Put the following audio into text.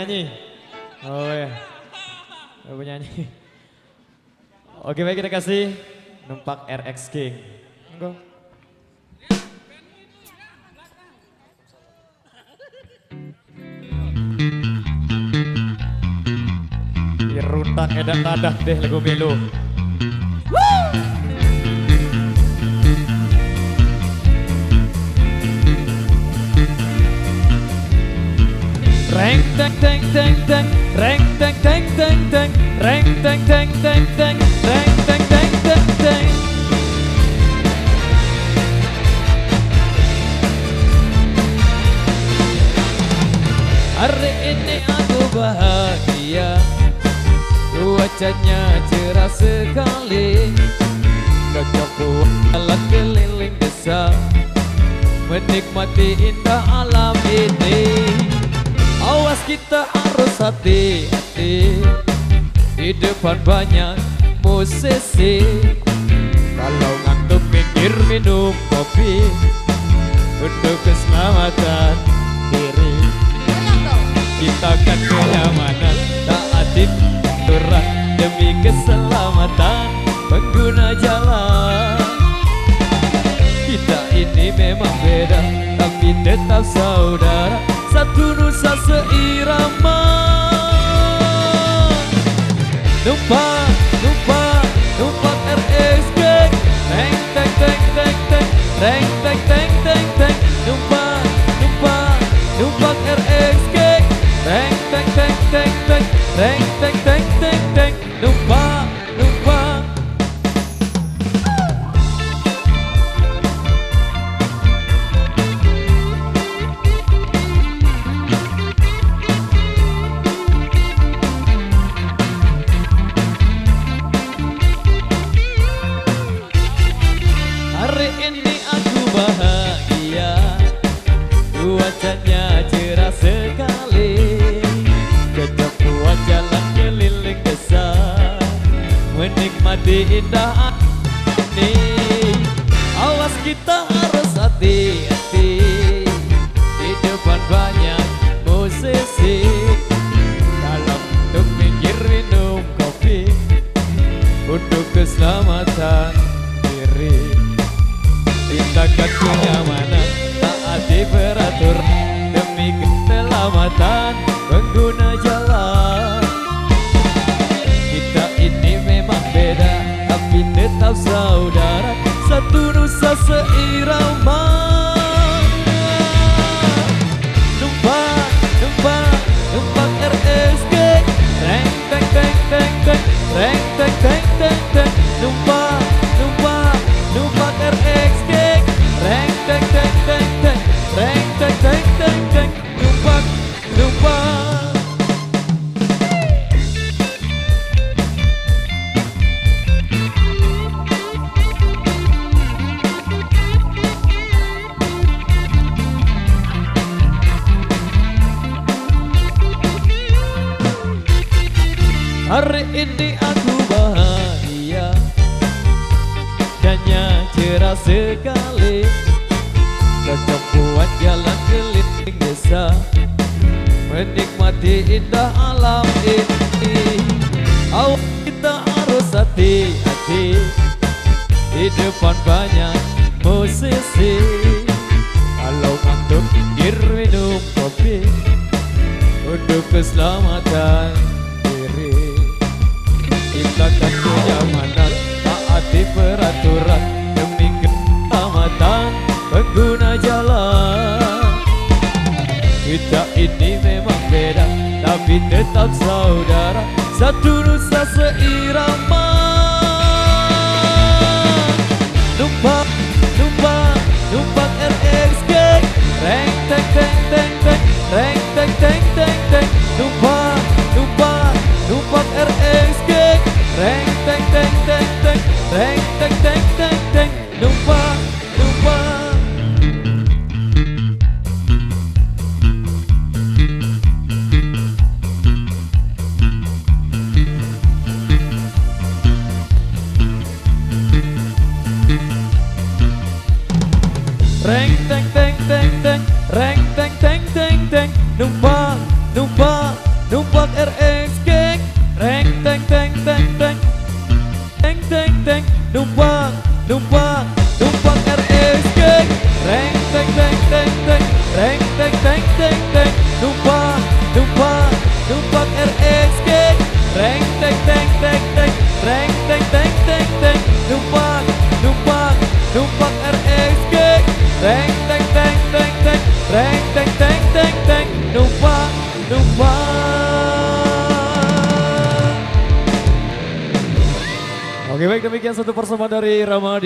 nyanyi. Oh ya. Gak mau nyanyi. Oke baik kita kasih numpak RX King. Enggak. Iruntak edan tadah deh lagu melu. Reng teng teng teng teng, reng teng teng teng teng, reng teng teng teng teng, reng teng teng teng teng. Hari ini aku bahagia, cuacanya cerah sekali. Cocokku jalan keliling desa, menikmati indah alam ini. Awas kita harus hati-hati, di depan banyak musisi. Kalau ngantuk pinggir minum kopi, untuk keselamatan diri. Kita akan kenyamanan, taati aturan demi keselamatan pengguna jalan. Kita ini memang beda, tapi tetap saudara, satu nusa seirama. Numpak, numpak, numpak RX King. Teng teng teng teng teng, teng teng teng teng teng. Numpak, numpak, numpak RX King. Teng teng teng teng teng, teng teng teng teng teng. Numpak, numpak. Hari ini aku bahagia, cuacanya cerah sekali. Cocok buat jalan keliling desa, menikmati indah ini. Awas kita harus hati-hati, di depan banyak musisi. Kalau untuk pinggir minum kopi, untuk keselamatan diri. Tindakan kenyamanan, taati peraturan demi keselamatan pengguna jalan. Kita ini memang beda, tapi tetap saudara, satu nusa seirama. Numpak, numpak, numpak RX King. Teng teng teng teng teng, teng teng teng teng teng. Numpak, numpak, numpak RX King. Teng teng teng teng teng, teng teng teng teng teng. Numpak, numpak. Hari ini aku bahagia, cuacanya cerah sekali. Cocok buat jalan keliling desa, menikmati indah alam ini. Awas kita harus hati-hati, di depan banyak musisi. Kalau ngantuk pinggir minum kopi, untuk keselamatan diri. Kita akan kenyamanan, taati peraturan demi keselamatan pengguna jalan. Kita ini memang beda, tapi tetap saudara, satu nusa seirama. Numpak, numpak, numpak RX King. Teng teng teng teng teng, teng teng teng teng teng. Numpak, numpak, numpak RX King. Teng teng teng teng teng, teng teng teng teng teng. Numpak, numpak. Reng teng teng teng teng, reng teng teng teng teng. Numpak, numpak, numpang, numpang, numpang RSG. Reng teng teng teng teng, reng teng teng teng teng, numpang, numpang, numpang RSG. Reng teng teng teng teng, reng teng teng teng teng, numpang, numpang. Oke baik, demikian satu persembahan dari Ramadi.